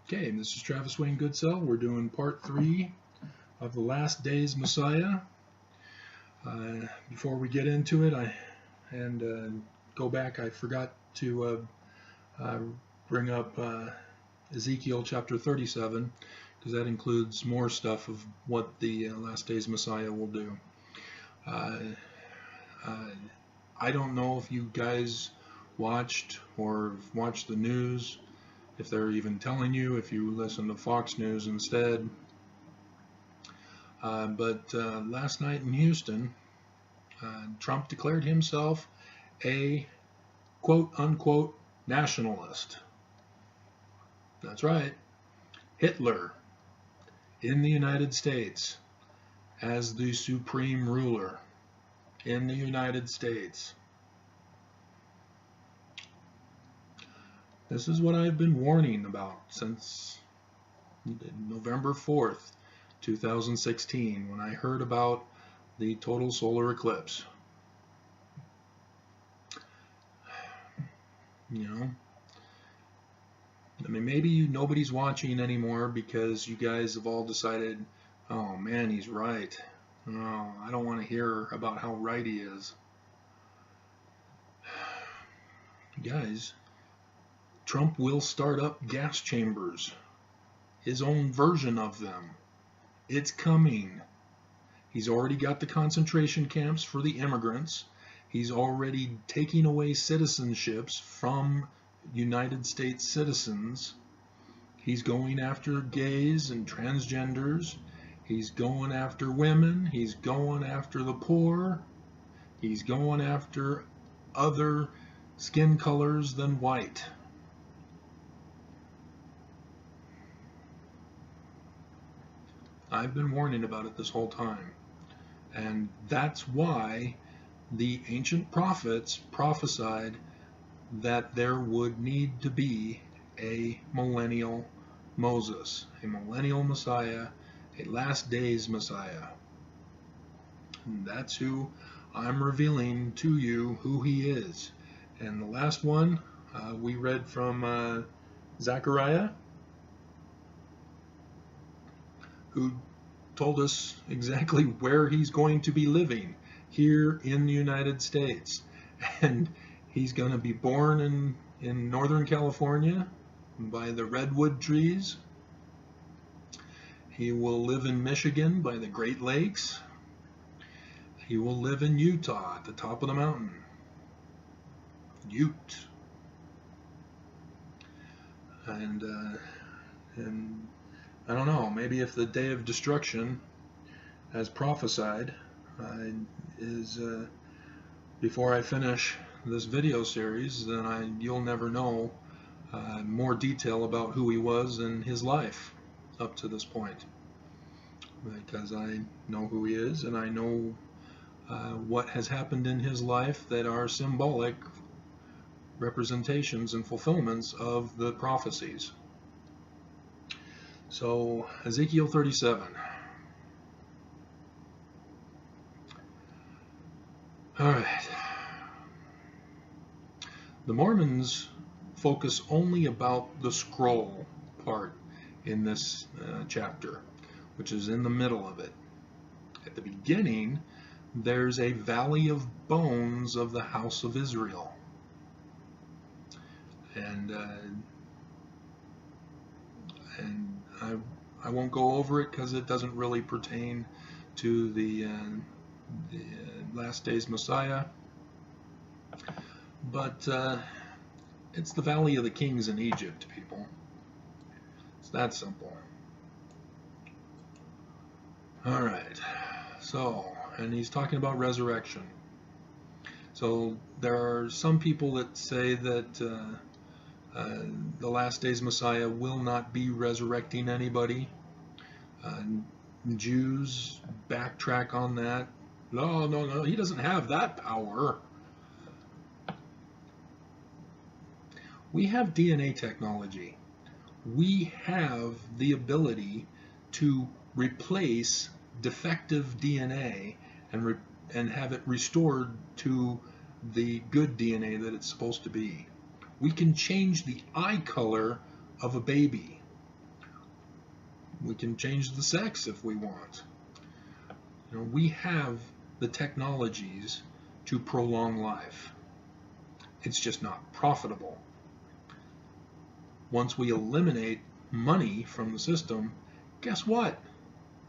Okay, this is Travis Wayne Goodsell. We're doing part 3 of the Last Days Messiah. Before we get into it, go back, I forgot to bring up Ezekiel chapter 37, because that includes more stuff of what the Last Days Messiah will do. I don't know if you guys watched the news, if they're even telling you, if you listen to Fox News instead. But last night in Houston, Trump declared himself a quote-unquote nationalist. That's right. Hitler in the United States as the supreme ruler in the United States. This is what I've been warning about since November 4th, 2016, when I heard about the total solar eclipse. You know, I mean, maybe nobody's watching anymore because you guys have all decided, oh man, he's right. Oh, I don't want to hear about how right he is. Guys, Trump will start up gas chambers, his own version of them. It's coming. He's already got the concentration camps for the immigrants. He's already taking away citizenships from United States citizens. He's going after gays and transgenders. He's going after women. He's going after the poor. He's going after other skin colors than white. I've been warning about it this whole time, and that's why the ancient prophets prophesied that there would need to be a millennial Moses, a millennial Messiah, a last days Messiah. And that's who I'm revealing to you who he is. And the last one we read from Zechariah, who told us exactly where he's going to be living, here in the United States. And he's going to be born in Northern California by the redwood trees. He will live in Michigan by the Great Lakes. He will live in Utah at the top of the mountain. Ute. And I don't know, maybe if the day of destruction, as prophesied, is before I finish this video series, then you'll never know more detail about who he was and his life up to this point. Because I know who he is, and I know what has happened in his life that are symbolic representations and fulfillments of the prophecies. So, Ezekiel 37. All right. The Mormons focus only about the scroll part in this chapter, which is in the middle of it. At the beginning, there's a valley of bones of the house of Israel. And I won't go over it because it doesn't really pertain to the Last Days Messiah. But it's the Valley of the Kings in Egypt, people. It's that simple. All right. So, and he's talking about resurrection. So there are some people that say that the Last Days Messiah will not be resurrecting anybody. Jews backtrack on that. No, he doesn't have that power. We have DNA technology. We have the ability to replace defective DNA and have it restored to the good DNA that it's supposed to be. We can change the eye color of a baby. We can change the sex if we want. You know, we have the technologies to prolong life. It's just not profitable. Once we eliminate money from the system, guess what?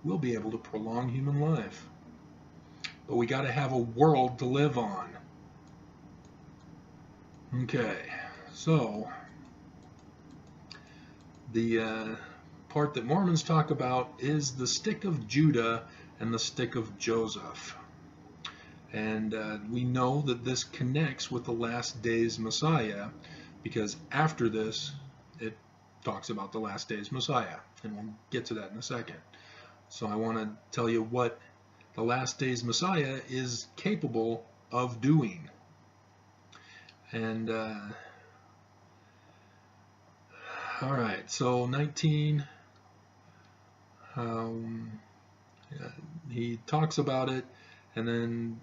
We'll be able to prolong human life. But we got to have a world to live on. Okay, so the part that Mormons talk about is the stick of Judah and the stick of Joseph. And we know that this connects with the last days Messiah, because after this it talks about the last days Messiah, and we'll get to that in a second. So I want to tell you what the last days Messiah is capable of doing. And all right, so 19, he talks about it, and then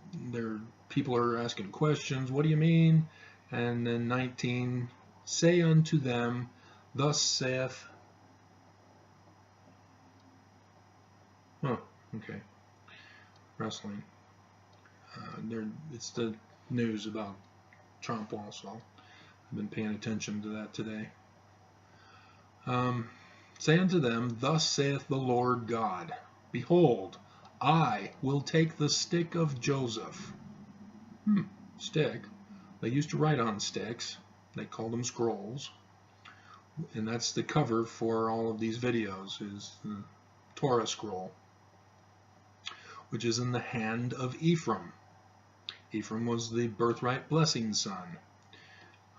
people are asking questions. What do you mean? And then 19, say unto them, thus saith. Oh, okay. Wrestling. It's the news about Trump also. I've been paying attention to that today. Say unto them, thus saith the Lord God, behold, I will take the stick of Joseph. Stick. They used to write on sticks. They called them scrolls. And that's the cover for all of these videos, is the Torah scroll, which is in the hand of Ephraim. Ephraim was the birthright blessing son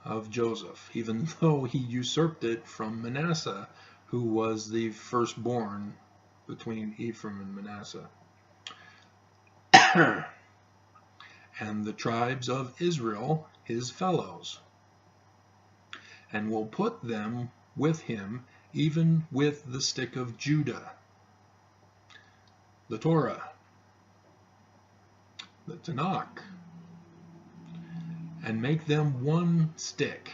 of Joseph, even though he usurped it from Manasseh, who was the firstborn between Ephraim and Manasseh. And the tribes of Israel, his fellows, and will put them with him, even with the stick of Judah, the Torah, the Tanakh, and make them one stick,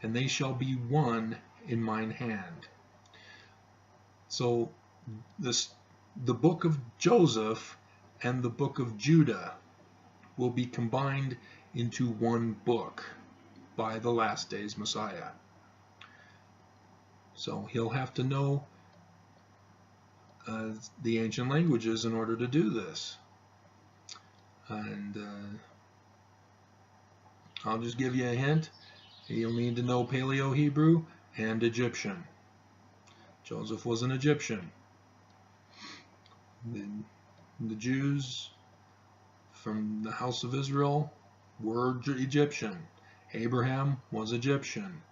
and they shall be one in mine hand. So the book of Joseph and the book of Judah will be combined into one book by the last days Messiah. So he'll have to know the ancient languages in order to do this. And I'll just give you a hint. You'll need to know Paleo-Hebrew and Egyptian. Joseph was an Egyptian. The Jews from the house of Israel were Egyptian. Abraham was Egyptian.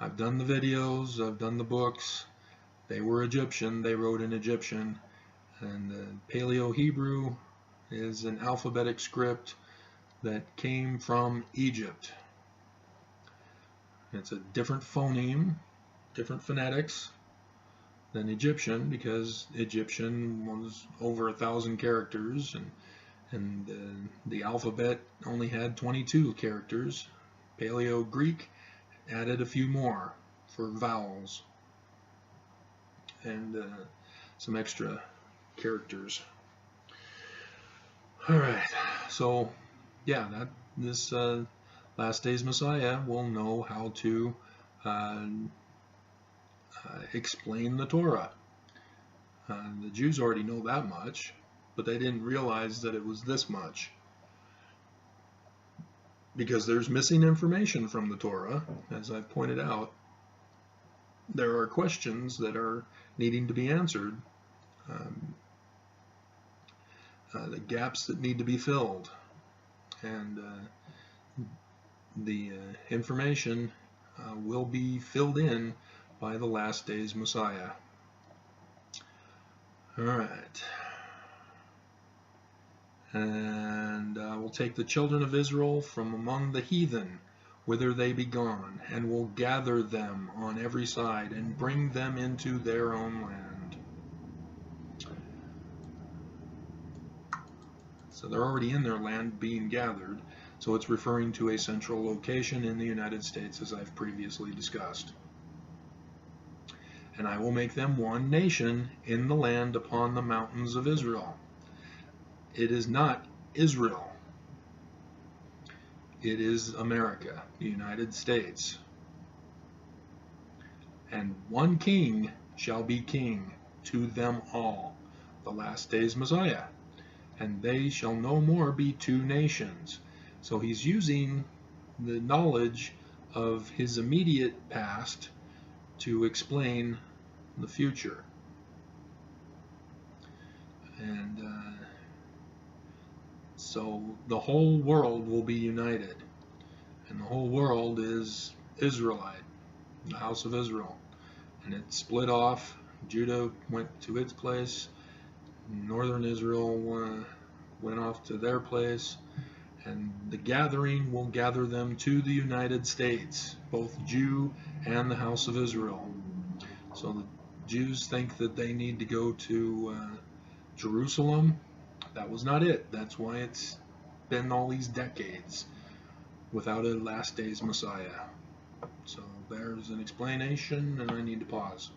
I've done the videos, I've done the books. They were Egyptian, they wrote in Egyptian. And Paleo-Hebrew is an alphabetic script that came from Egypt. It's a different phoneme, different phonetics than Egyptian, because Egyptian was over 1,000 characters, and the alphabet only had 22 characters. Paleo-Greek added a few more for vowels and some extra characters. Alright, so yeah, this last days Messiah will know how to explain the Torah. The Jews already know that much, but they didn't realize that it was this much, because there's missing information from the Torah. As I've pointed out, there are questions that are needing to be answered, the gaps that need to be filled, and the information will be filled in by the last days Messiah. Alright. And will take the children of Israel from among the heathen, whither they be gone, and will gather them on every side, and bring them into their own land. So they're already in their land being gathered, so it's referring to a central location in the United States, as I've previously discussed. and I will make them one nation in the land upon the mountains of Israel. It is not Israel. It is America, the United States. And one king shall be king to them all, the last days Messiah. And they shall no more be two nations. So he's using the knowledge of his immediate past to explain the future. And so the whole world will be united. And the whole world is Israelite, the house of Israel. And it split off. Judah went to its place. Northern Israel went off to their place. And the gathering will gather them to the United States, both Jew and the house of Israel. So the Jews think that they need to go to Jerusalem. That was not it. That's why it's been all these decades without a last days Messiah. So there's an explanation, and I need to pause.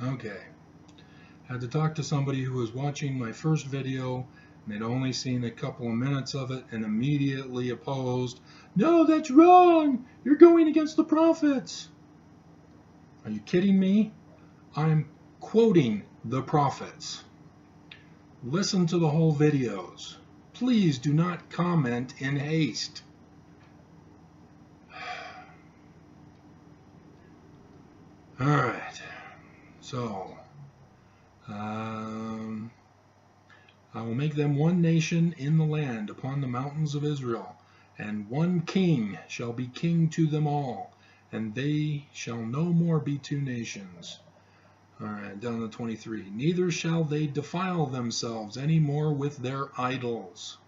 Okay. Had to talk to somebody who was watching my first video and they'd only seen a couple of minutes of it and immediately opposed. No, that's wrong! You're going against the prophets! Are you kidding me? I'm quoting the prophets. Listen to the whole videos. Please do not comment in haste. Alright, so I will make them one nation in the land upon the mountains of Israel, and one king shall be king to them all, and they shall no more be two nations. Alright, down to 23. Neither shall they defile themselves any more with their idols.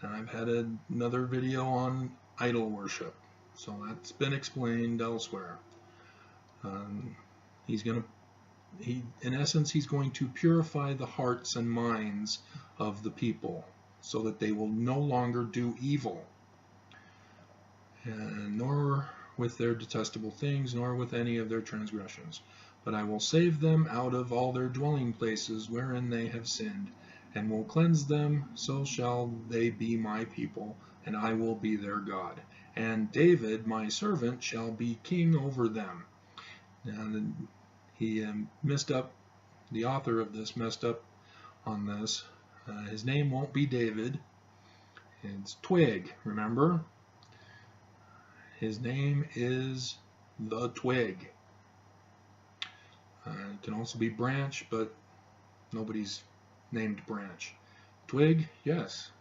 And I've had another video on idol worship, so that's been explained elsewhere. In essence, he's going to purify the hearts and minds of the people so that they will no longer do evil, nor with their detestable things, nor with any of their transgressions. But I will save them out of all their dwelling places wherein they have sinned, and will cleanse them, so shall they be my people, and I will be their God. And David, my servant, shall be king over them. Now, he messed up, the author of this messed up on this. His name won't be David. It's Twig, remember? His name is the Twig. It can also be Branch, but nobody's named Branch. Twig, yes.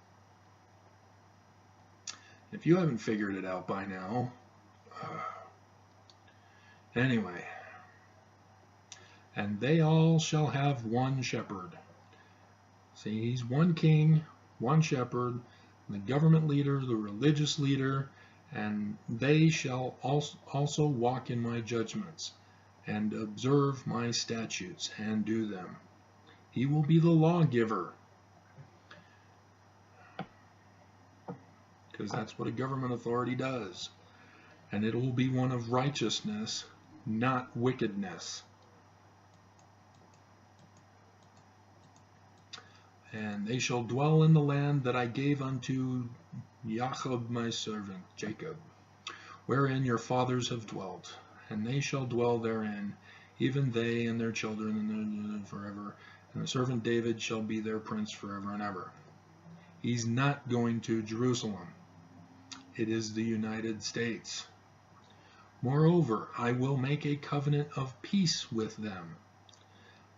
If you haven't figured it out by now. Anyway. And they all shall have one shepherd. See, he's one king, one shepherd, the government leader, the religious leader, and they shall also walk in my judgments, and observe my statutes, and do them. He will be the lawgiver, because that's what a government authority does. And it will be one of righteousness, not wickedness. And they shall dwell in the land that I gave unto Jacob my servant, Jacob, wherein your fathers have dwelt, and they shall dwell therein, even they and their children and forever, and the servant David shall be their prince forever and ever. He's not going to Jerusalem. It is the United States. Moreover, I will make a covenant of peace with them.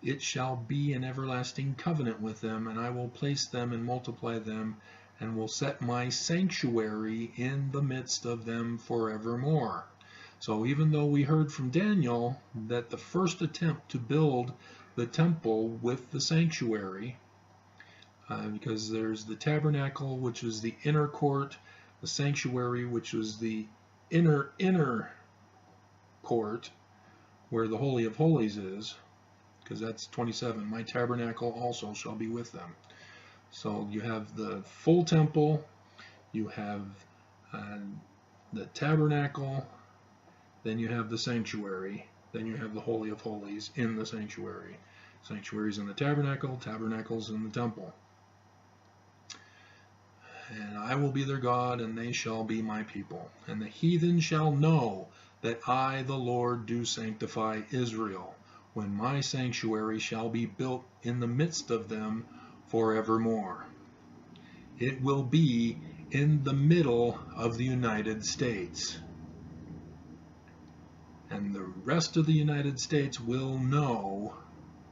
It shall be an everlasting covenant with them, and I will place them and multiply them, and will set my sanctuary in the midst of them forevermore. So even though we heard from Daniel that the first attempt to build the temple with the sanctuary, because there's the tabernacle, which is the inner court, the sanctuary, which was the inner court, where the Holy of Holies is, because that's 27. My tabernacle also shall be with them. So you have the full temple, you have the tabernacle, then you have the sanctuary, then you have the Holy of Holies in the sanctuary. Sanctuaries in the tabernacle, tabernacles in the temple. And I will be their God, and they shall be my people. And the heathen shall know that I, the Lord, do sanctify Israel, when my sanctuary shall be built in the midst of them forevermore. It will be in the middle of the United States. And the rest of the United States will know,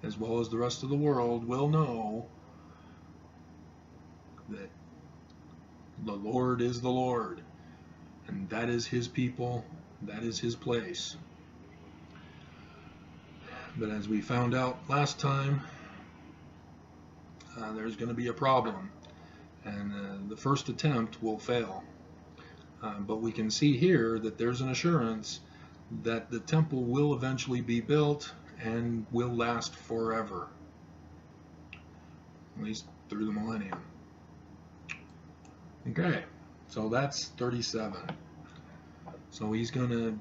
as well as the rest of the world will know, that the Lord is the Lord, and that is his people, that is his place. But as we found out last time, there's going to be a problem, and the first attempt will fail. But we can see here that there's an assurance that the temple will eventually be built and will last forever, at least through the millennium. Okay, so that's 37. So he's going to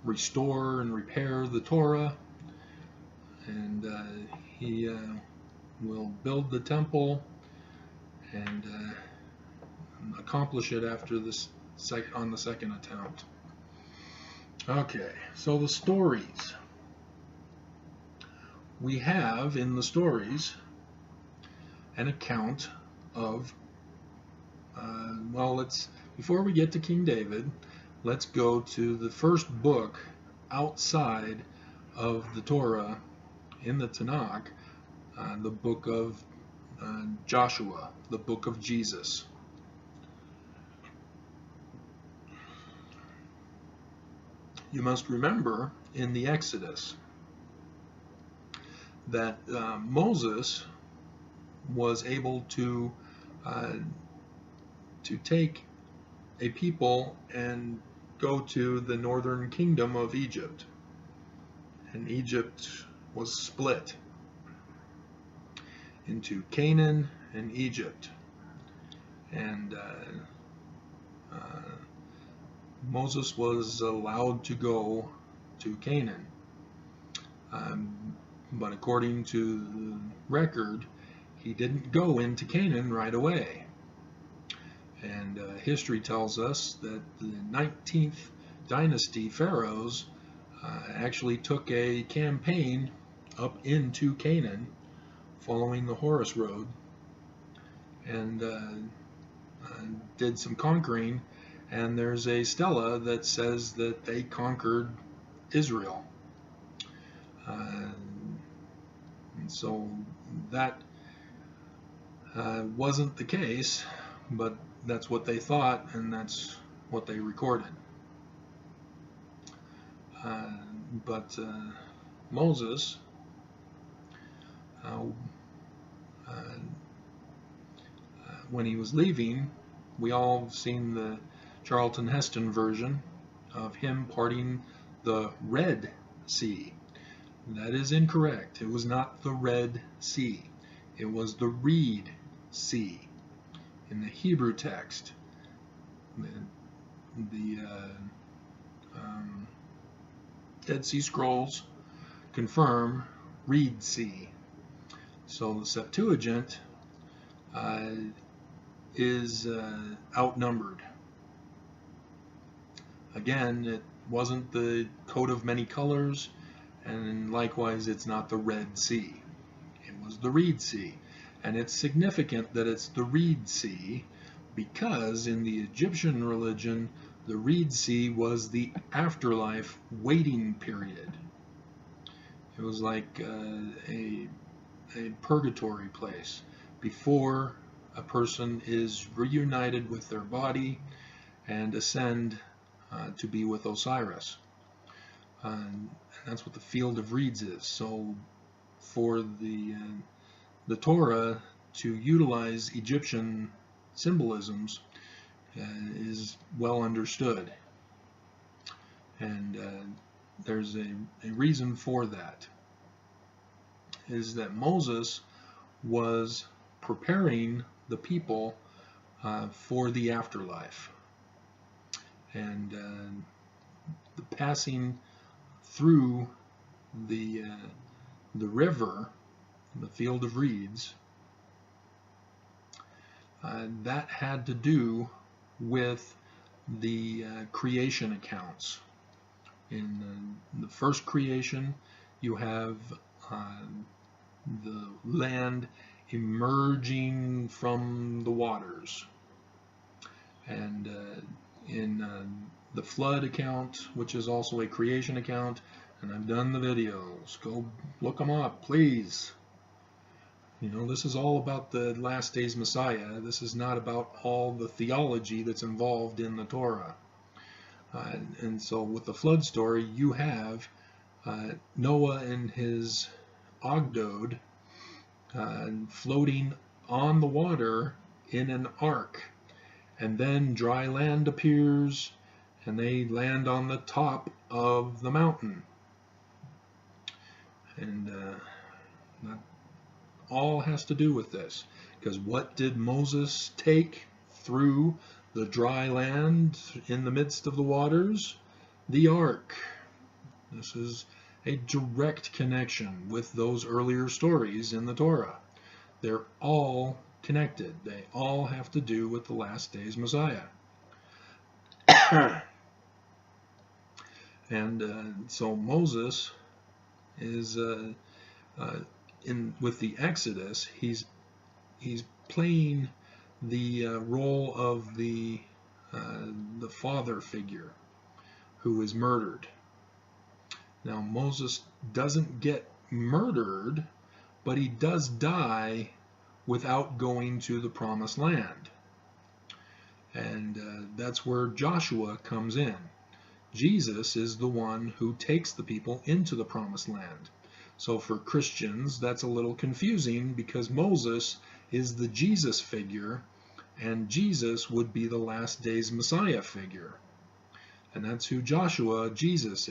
restore and repair the Torah, and he will build the temple and accomplish it after this on the second attempt. Okay, so the stories. We have in the stories an account of before we get to King David, let's go to the first book outside of the Torah in the Tanakh, the book of Joshua, the book of Jesus. You must remember in the Exodus that Moses was able to take a people and go to the northern kingdom of Egypt. And Egypt was split into Canaan and Egypt. And Moses was allowed to go to Canaan. But according to the record, he didn't go into Canaan right away. And history tells us that the 19th dynasty pharaohs actually took a campaign up into Canaan following the Horus Road and did some conquering, and there's a stela that says that they conquered Israel. And so that wasn't the case, but that's what they thought, and that's what they recorded. But Moses, when he was leaving, we all have seen the Charlton Heston version of him parting the Red Sea. That is incorrect. It was not the Red Sea. It was the Reed Sea. In the Hebrew text, the Dead Sea Scrolls confirm Reed Sea. So the Septuagint is outnumbered. Again, it wasn't the coat of many colors, and likewise it's not the Red Sea. It was the Reed Sea. And it's significant that it's the Reed Sea because in the Egyptian religion, the Reed Sea was the afterlife waiting period. It was like a purgatory place before a person is reunited with their body and ascend to be with Osiris. And that's what the Field of Reeds is. So for the Torah to utilize Egyptian symbolisms is well understood, and there's a reason for that, is that Moses was preparing the people for the afterlife, and the passing through the river, the field of reeds, that had to do with the creation accounts. In the first creation, you have the land emerging from the waters. And in the flood account, which is also a creation account, and I've done the videos, go look them up, please. You know, this is all about the last days Messiah. This is not about all the theology that's involved in the Torah. And so with the flood story, you have Noah and his Ogdod floating on the water in an ark. And then dry land appears, and they land on the top of the mountain. And that all has to do with this. Because what did Moses take through the dry land in the midst of the waters? The ark. This is a direct connection with those earlier stories in the Torah. They're all connected. They all have to do with the last days Messiah. And so Moses is with the Exodus. He's playing the role of the father figure who is murdered. Now Moses doesn't get murdered, but he does die without going to the promised land. And that's where Joshua comes in. Jesus is the one who takes the people into the promised land. So for Christians, that's a little confusing because Moses is the Jesus figure, and Jesus would be the last days Messiah figure. And that's who Joshua, Jesus,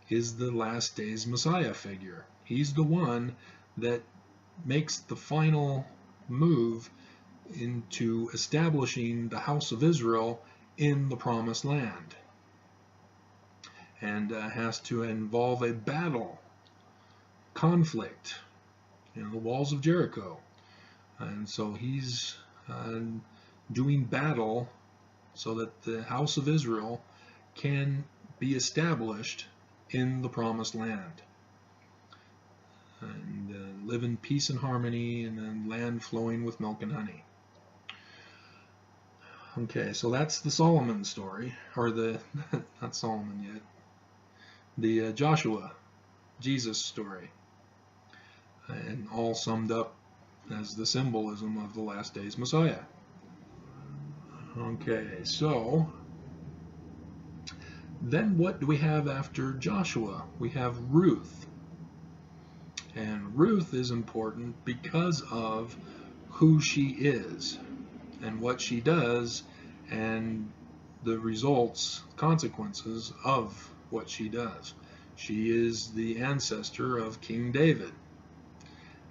is the last days Messiah figure. He's the one that makes the final move into establishing the house of Israel in the promised land, and has to involve a battle, conflict, the walls of Jericho. And so he's doing battle so that the house of Israel can be established in the promised land, and live in peace and harmony, and then land flowing with milk and honey. Okay, so that's the Solomon story, or the not Solomon yet, the Joshua, Jesus story, and all summed up as the symbolism of the last days Messiah. Okay, so then what do we have after Joshua? We have Ruth. And Ruth is important because of who she is and what she does and the results, consequences of what she does. She is the ancestor of King David.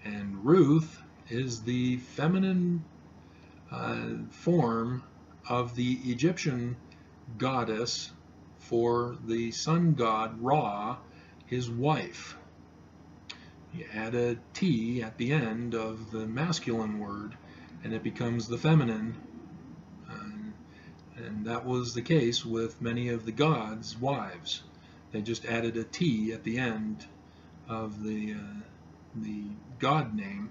And Ruth is the feminine form of the Egyptian goddess for the sun god Ra, his wife. You add a T at the end of the masculine word, and it becomes the feminine. And that was the case with many of the gods' wives. They just added a T at the end of the god name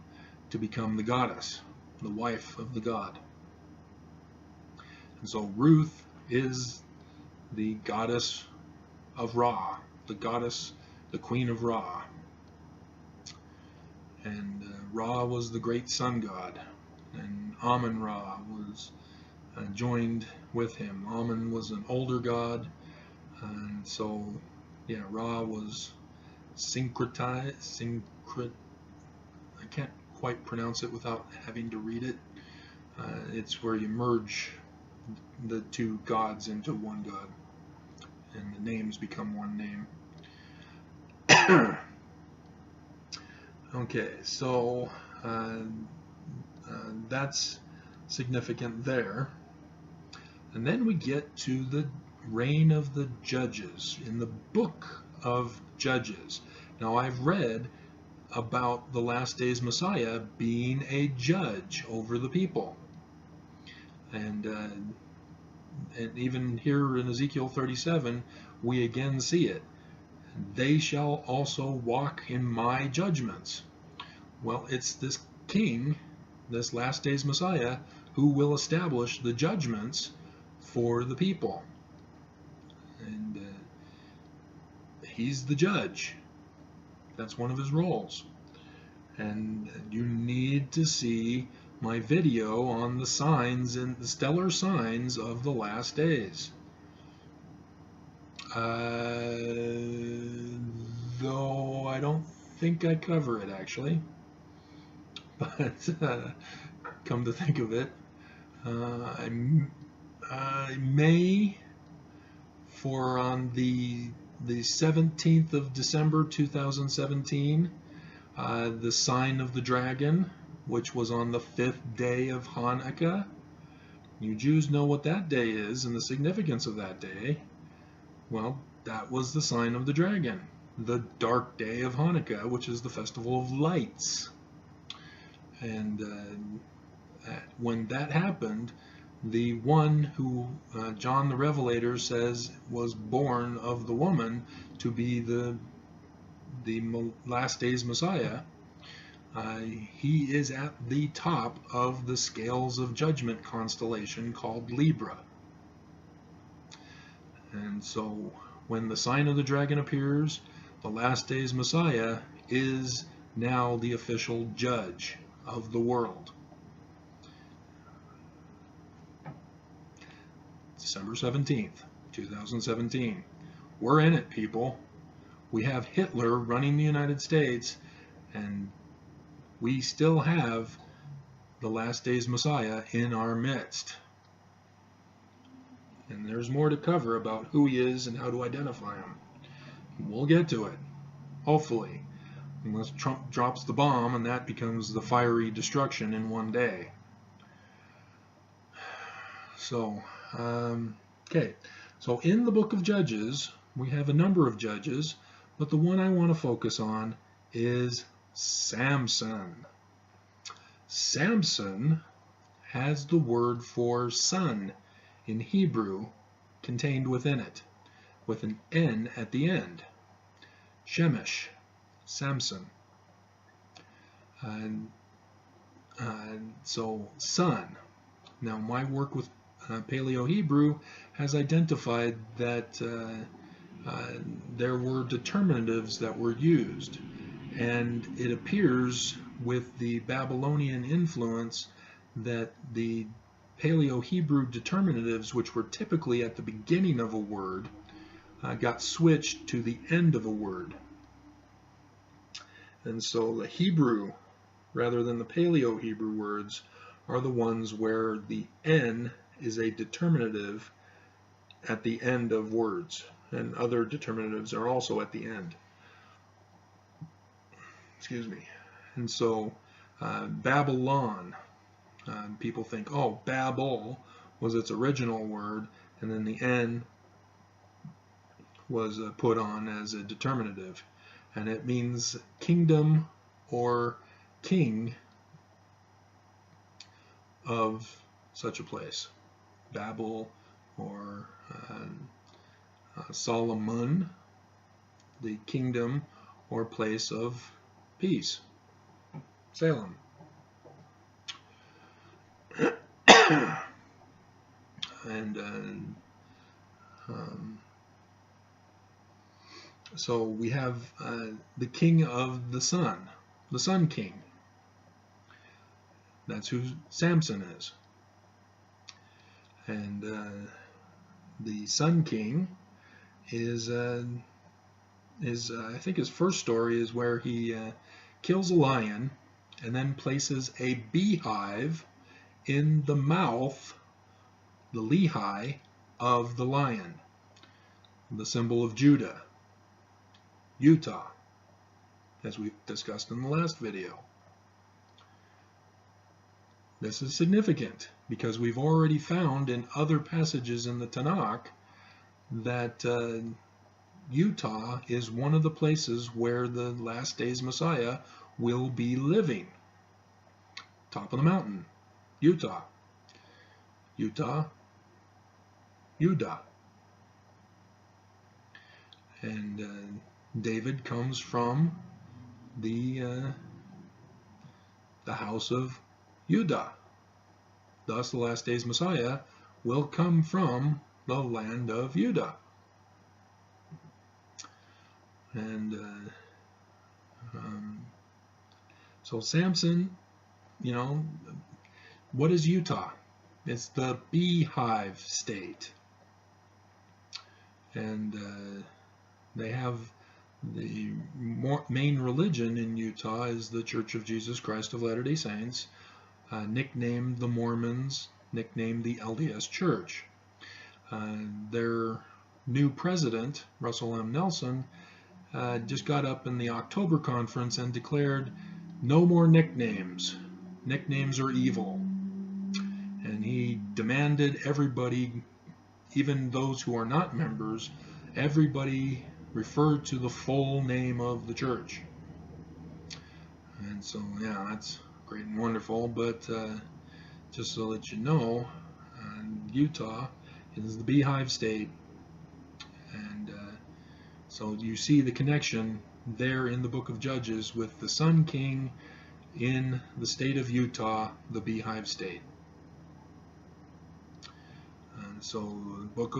to become the goddess, the wife of the god. And so Ruth is the goddess of Ra, the goddess, the queen of Ra. And Ra was the great sun god, and Amun-Ra was joined with him. Amun was an older god, and so yeah, Ra was syncretized. I can't quite pronounce it without having to read it. It's where you merge the two gods into one god, and the names become one name. Okay, so that's significant there. And then we get to the reign of the judges, in the book of Judges. Now, I've read about the last days Messiah being a judge over the people. And even here in Ezekiel 37, we again see it. They shall also walk in my judgments. Well, it's this king, this last days Messiah, who will establish the judgments for the people. And he's the judge. That's one of his roles. And you need to see my video on the signs and the stellar signs of the last days. Though I don't think I cover it actually, but come to think of it, I may, for on the 17th of December 2017, the sign of the dragon, which was on the 5th day of Hanukkah. You Jews know what that day is and the significance of that day. Well, that was the sign of the dragon, the dark day of Hanukkah, which is the festival of lights. And when that happened, the one who John the Revelator says was born of the woman to be the last days Messiah, he is at the top of the scales of judgment constellation called Libra. And so when the sign of the dragon appears, the last days Messiah is now the official judge of the world. December 17th, 2017. We're in it, people. We have Hitler running the United States, and we still have the last days Messiah in our midst. And there's more to cover about who he is and how to identify him. We'll get to it, hopefully, unless Trump drops the bomb and that becomes the fiery destruction in one day. So, okay, so in the book of Judges, we have a number of judges, but the one I want to focus on is Samson. Samson has the word for son in Hebrew contained within it, with an N at the end. Shemesh, Samson. So, son. Now, my work with Paleo-Hebrew has identified that there were determinatives that were used, and it appears with the Babylonian influence that the Paleo-Hebrew determinatives, which were typically at the beginning of a word, got switched to the end of a word. And so the Hebrew, rather than the Paleo-Hebrew words, are the ones where the N is a determinative at the end of words, and other determinatives are also at the end. Excuse me. And so Babylon, people think, oh, Babel was its original word, and then the N was put on as a determinative, and it means kingdom or king of such a place. Babel or Solomon, the kingdom or place of peace. Salem. And so we have the king of the sun king. That's who Samson is. And the sun king is I think his first story is where he kills a lion and then places a beehive in the mouth, the lehi, of the lion, the symbol of Judah, Utah, as we discussed in the last video. This is significant because we've already found in other passages in the Tanakh that Utah is one of the places where the last days Messiah will be living. Top of the mountain, Utah. Utah, Judah. And David comes from the house of Judah. Thus, the last days Messiah will come from the land of Judah. And so Samson, what is Utah? It's the beehive state. And they have the main religion in Utah is the Church of Jesus Christ of Latter-day Saints, nicknamed the Mormons, nicknamed the LDS Church. Their new president, Russell M. Nelson, just got up in the October conference and declared, no more nicknames. Nicknames are evil. And he demanded everybody, even those who are not members, everybody refer to the full name of the church. And so, yeah, that's great and wonderful, but just to let you know, Utah is the beehive state. And so you see the connection there in the book of Judges with the Sun King in the state of Utah, the beehive state. And so the book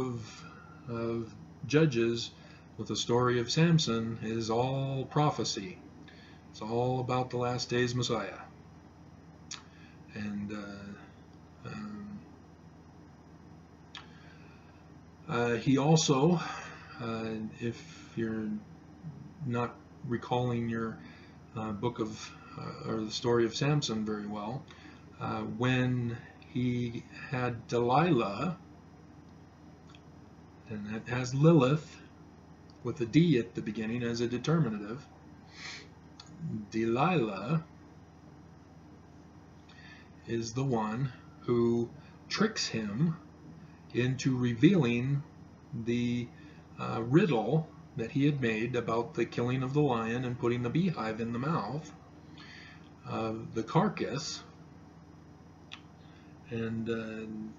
of Judges with the story of Samson is all prophecy. It's all about the last days Messiah. And he also, if you're not recalling your book of or the story of Samson very well, when he had Delilah, and that has Lilith with a D at the beginning as a determinative. Delilah is the one who tricks him into revealing the riddle that he had made about the killing of the lion and putting the beehive in the mouth of the carcass. And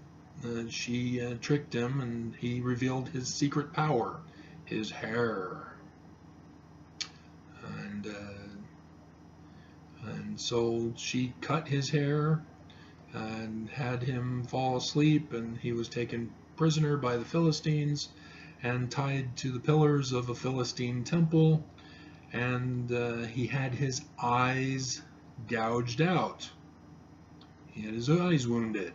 she tricked him, and he revealed his secret power, his hair. And so she cut his hair and had him fall asleep, and he was taken prisoner by the Philistines and tied to the pillars of a Philistine temple, and he had his eyes gouged out. He had his eyes wounded.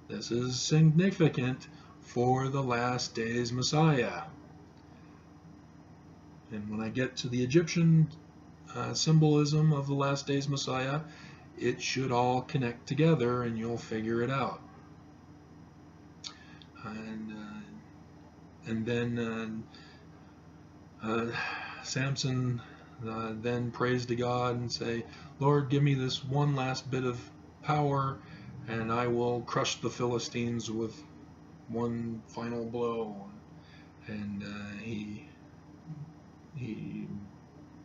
This is significant for the last days Messiah. And when I get to the Egyptian symbolism of the last days Messiah, it should all connect together and you'll figure it out. And then Samson then prays to God and say, Lord, give me this one last bit of power and I will crush the Philistines with one final blow. And he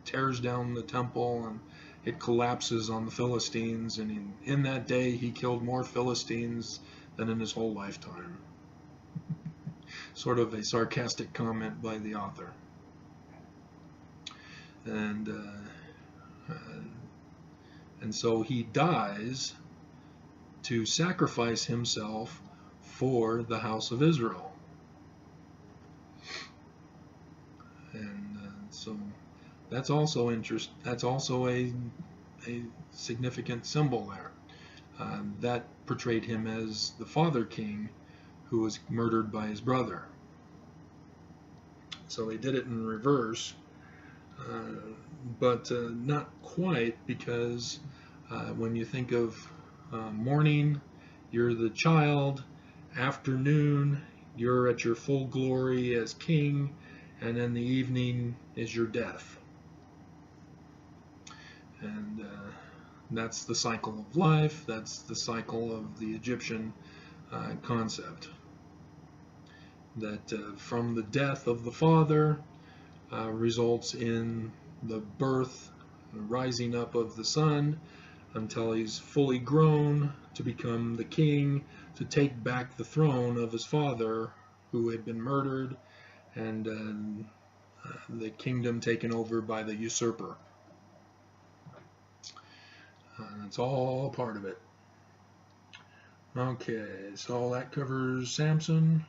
tears down the temple and it collapses on the Philistines, and in that day he killed more Philistines than in his whole lifetime. Sort of a sarcastic comment by the author. And so he dies to sacrifice himself for the house of Israel. And so that's also That's also a significant symbol there. That portrayed him as the father king who was murdered by his brother. So they did it in reverse, but not quite, because when you think of morning, you're the child, afternoon, you're at your full glory as king, and then the evening is your death. And that's the cycle of life, that's the cycle of the Egyptian concept. that from the death of the father results in the birth, the rising up of the son, until he's fully grown to become the king, to take back the throne of his father who had been murdered, and the kingdom taken over by the usurper. That's all part of it. Okay, so that covers Samson.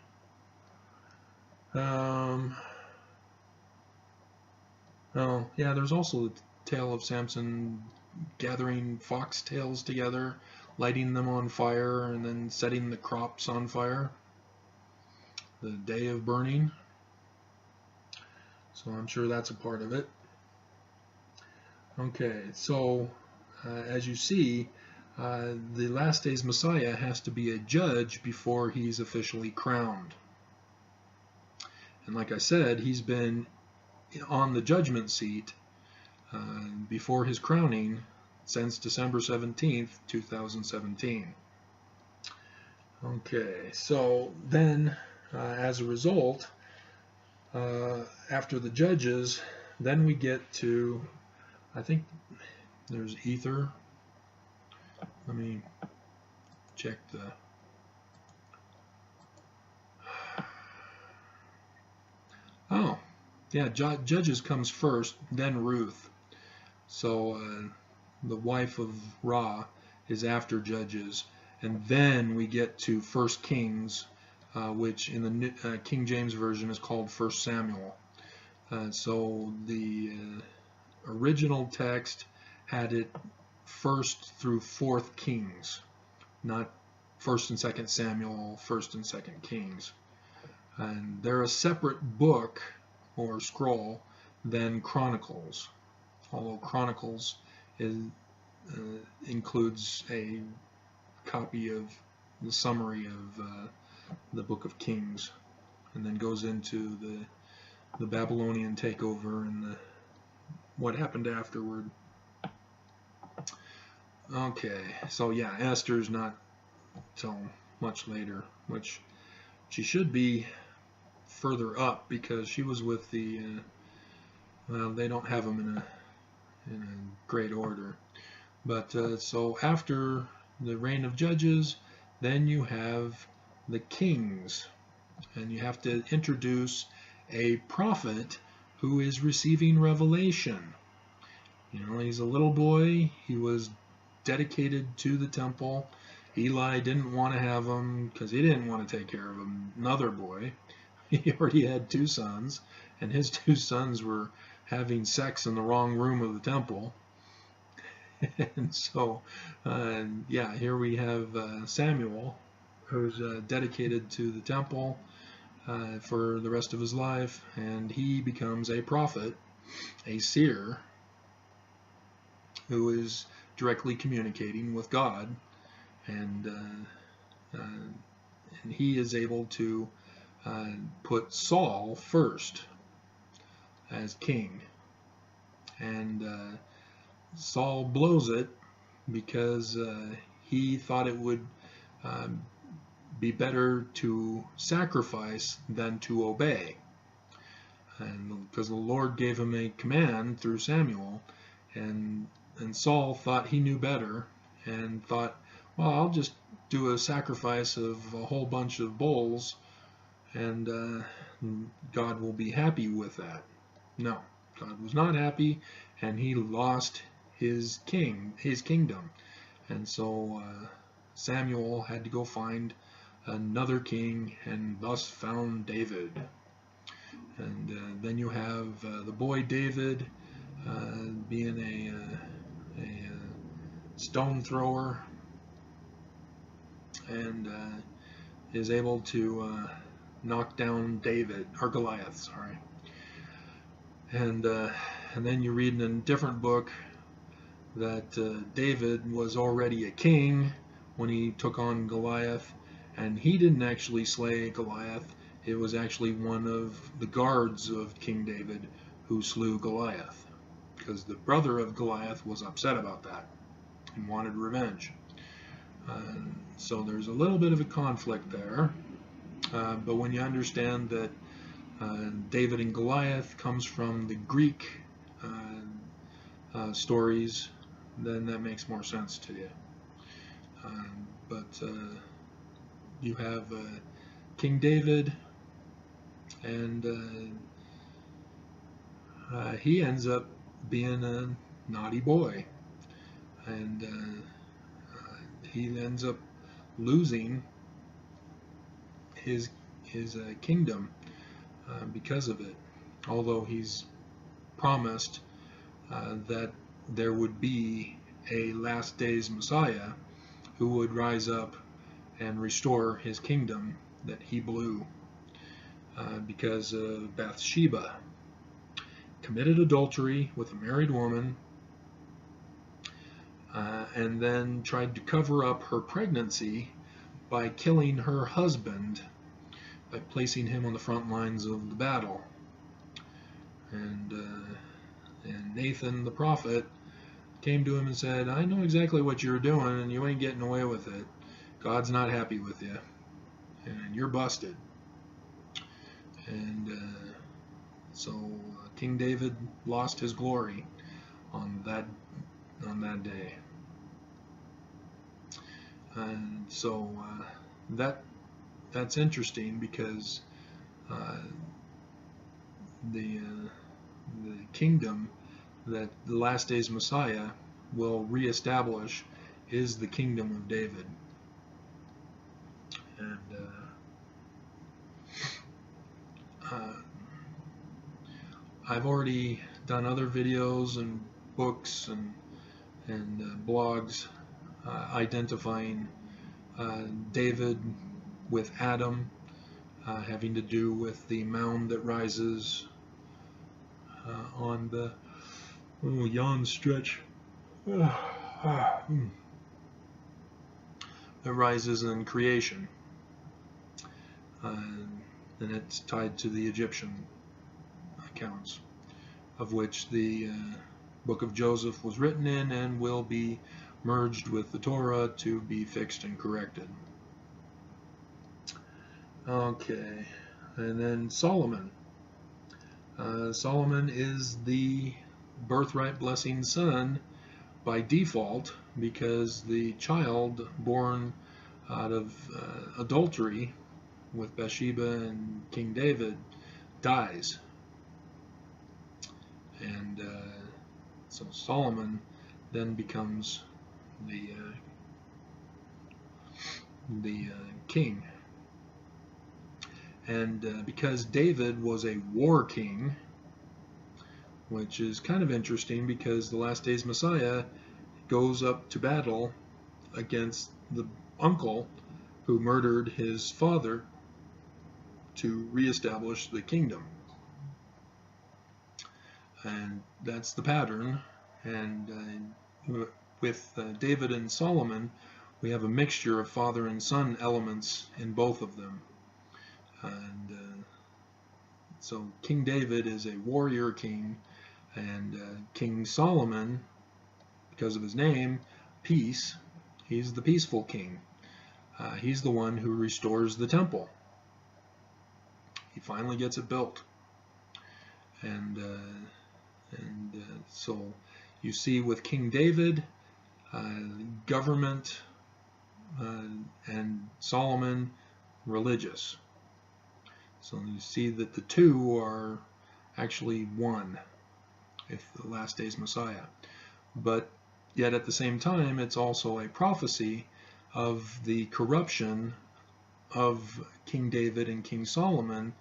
Oh, yeah, there's also the tale of Samson gathering foxtails together, lighting them on fire, and then setting the crops on fire. The day of burning. So I'm sure that's a part of it. Okay, so as you see, the last days Messiah has to be a judge before he's officially crowned. And like I said, he's been on the judgment seat before his crowning since December 17th, 2017. Okay, so then as a result, after the judges, then we get to, I think there's Ether. Let me check the... Oh, yeah, Judges comes first, then Ruth. So the wife of Ra is after Judges, and then we get to 1 Kings, which in the King James Version is called 1 Samuel. So the original text had it 1st through 4th Kings, not 1st and 2nd Samuel, 1st and 2nd Kings. And they're a separate book or scroll than Chronicles, although Chronicles includes a copy of the summary of the Book of Kings, and then goes into the Babylonian takeover and what happened afterward. Okay, so yeah, Esther's not till much later, which she should be further up because she was with the well, they don't have them in a great order, but so after the reign of Judges, then you have the kings, and you have to introduce a prophet who is receiving revelation. You know, he's a little boy. He was dedicated to the temple. Eli didn't want to have him because he didn't want to take care of another boy. He already had 2 sons, and his 2 sons were having sex in the wrong room of the temple. And so, yeah, here we have Samuel, who's dedicated to the temple for the rest of his life, and he becomes a prophet, a seer, who is directly communicating with God, and he is able to put Saul first as king, and Saul blows it because he thought it would be better to sacrifice than to obey, and because the Lord gave him a command through Samuel, and Saul thought he knew better and thought, well, I'll just do a sacrifice of a whole bunch of bulls, and God will be happy with that. No, God was not happy, and he lost his kingdom, and so Samuel had to go find another king, and thus found David. And then you have the boy David being a stone thrower, and is able to knock down Goliath, sorry. And then you read in a different book that David was already a king when he took on Goliath, and he didn't actually slay Goliath. It was actually one of the guards of King David who slew Goliath, because the brother of Goliath was upset about that and wanted revenge. So there's a little bit of a conflict there. But when you understand that David and Goliath comes from the Greek stories, then that makes more sense to you. But you have King David, and he ends up being a naughty boy, and he ends up losing his kingdom because of it, although he's promised that there would be a last days Messiah who would rise up and restore his kingdom that he blew because Bathsheba committed adultery with a married woman and then tried to cover up her pregnancy by killing her husband by placing him on the front lines of the battle. And Nathan the prophet came to him and said, I know exactly what you're doing and you ain't getting away with it. God's not happy with you and you're busted. And so King David lost his glory on that day. And so that's interesting because the kingdom that the last days Messiah will reestablish is the kingdom of David. And I've already done other videos and books and blogs identifying David with Adam, having to do with the mound that rises on the yawn stretch that rises in creation, and it's tied to the Egyptian accounts, of which the book of Joseph was written in and will be merged with the Torah to be fixed and corrected. Okay, and then Solomon. Solomon is the birthright blessing son by default because the child born out of adultery with Bathsheba and King David dies. And so Solomon then becomes the king. And because David was a war king, which is kind of interesting because the last days Messiah goes up to battle against the uncle who murdered his father to reestablish the kingdom. And that's the pattern. And with David and Solomon, we have a mixture of father and son elements in both of them. And so King David is a warrior king, and King Solomon, because of his name, peace, he's the peaceful king. He's the one who restores the temple. He finally gets it built. And so you see with King David, government, and Solomon, religious. So you see that the two are actually one, if the last days Messiah. But yet at the same time, it's also a prophecy of the corruption of King David and King Solomon,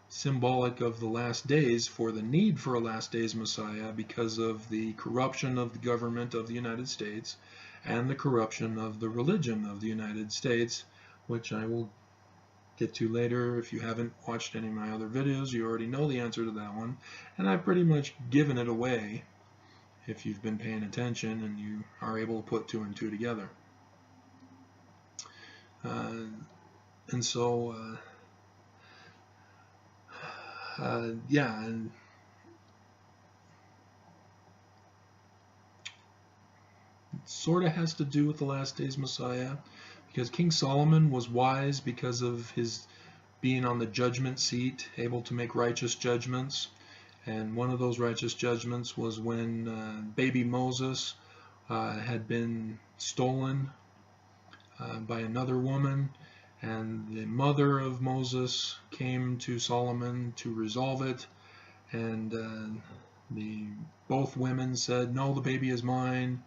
symbolic of the last days, for the need for a last days Messiah because of the corruption of the government of the United States and the corruption of the religion of the United States, which I will get to later. If you haven't watched any of my other videos, you already know the answer to that one, and I've pretty much given it away if you've been paying attention and you are able to put two and two together. And so yeah, and it sort of has to do with the last days Messiah, because King Solomon was wise because of his being on the judgment seat, able to make righteous judgments. And one of those righteous judgments was when baby Moses had been stolen by another woman, and the mother of Moses came to Solomon to resolve it, and both women said, no, the baby is mine.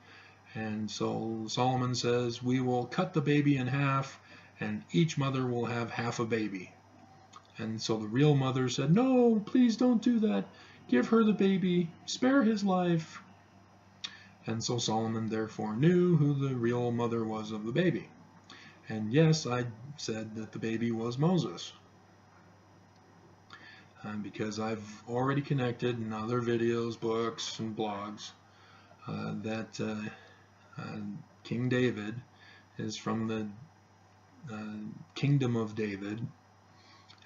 And so Solomon says, we will cut the baby in half, and each mother will have half a baby. And so the real mother said, no, please don't do that. Give her the baby. Spare his life. And so Solomon therefore knew who the real mother was of the baby. And yes, I said that the baby was Moses. Because I've already connected in other videos, books, and blogs that King David is from the kingdom of David,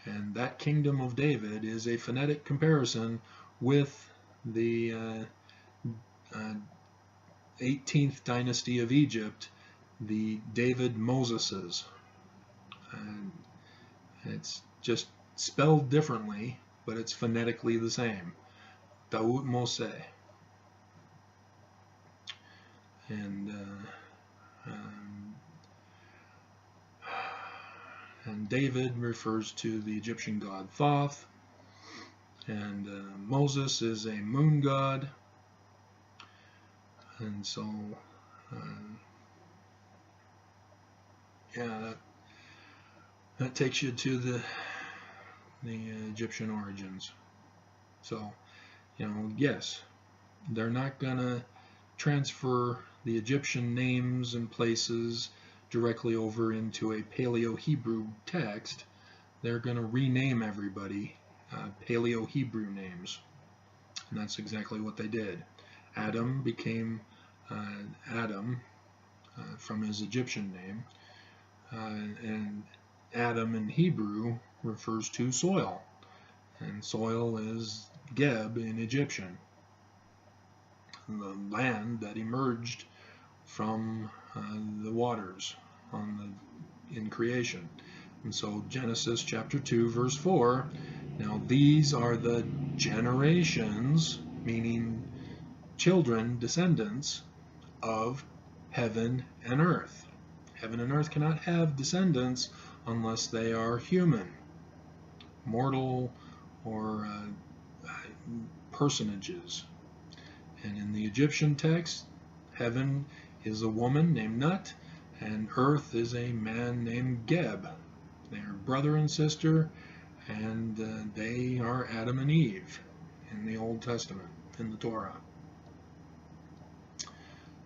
and that kingdom of David is a phonetic comparison with the 18th dynasty of Egypt, the David Moseses. And it's just spelled differently, but it's phonetically the same. Daoud Mose. And David refers to the Egyptian god Thoth, and Moses is a moon god, and so yeah, that takes you to the Egyptian origins. So, yes, they're not gonna transfer the Egyptian names and places directly over into a Paleo-Hebrew text. They're going to rename everybody Paleo-Hebrew names. And that's exactly what they did. Adam became Adam from his Egyptian name. And Adam in Hebrew refers to soil. And soil is Geb in Egyptian. The land that emerged from the waters in creation. And so Genesis chapter 2 verse 4, now these are the generations, meaning children, descendants of heaven and earth. Heaven and earth cannot have descendants unless they are human, mortal, or personages. And in the Egyptian text, heaven is a woman named Nut, and earth is a man named Geb. They are brother and sister, and they are Adam and Eve in the Old Testament, in the Torah.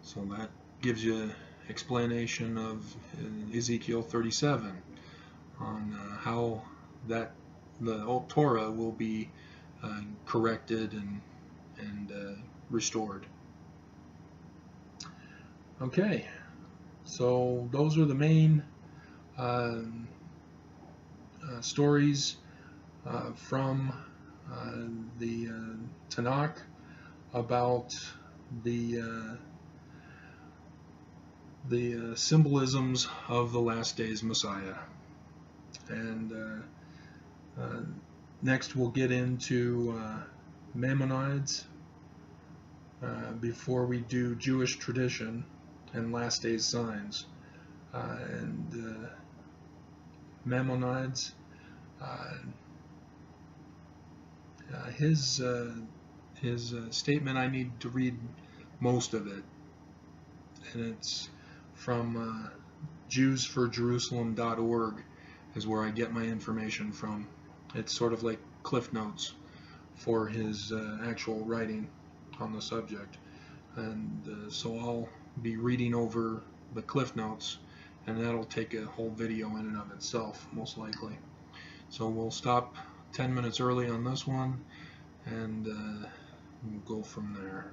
So that gives you an explanation of Ezekiel 37 on how the old Torah will be corrected and restored. Okay, so those are the main stories from the Tanakh about the symbolisms of the last days Messiah. And next we'll get into Maimonides before we do Jewish tradition and last days signs. And Maimonides, his statement, I need to read most of it, and it's from JewsForJerusalem.org is where I get my information from. It's sort of like Cliff Notes for his actual writing on the subject. And so I'll be reading over the Cliff Notes, and that'll take a whole video in and of itself, most likely. So we'll stop 10 minutes early on this one, and we'll go from there.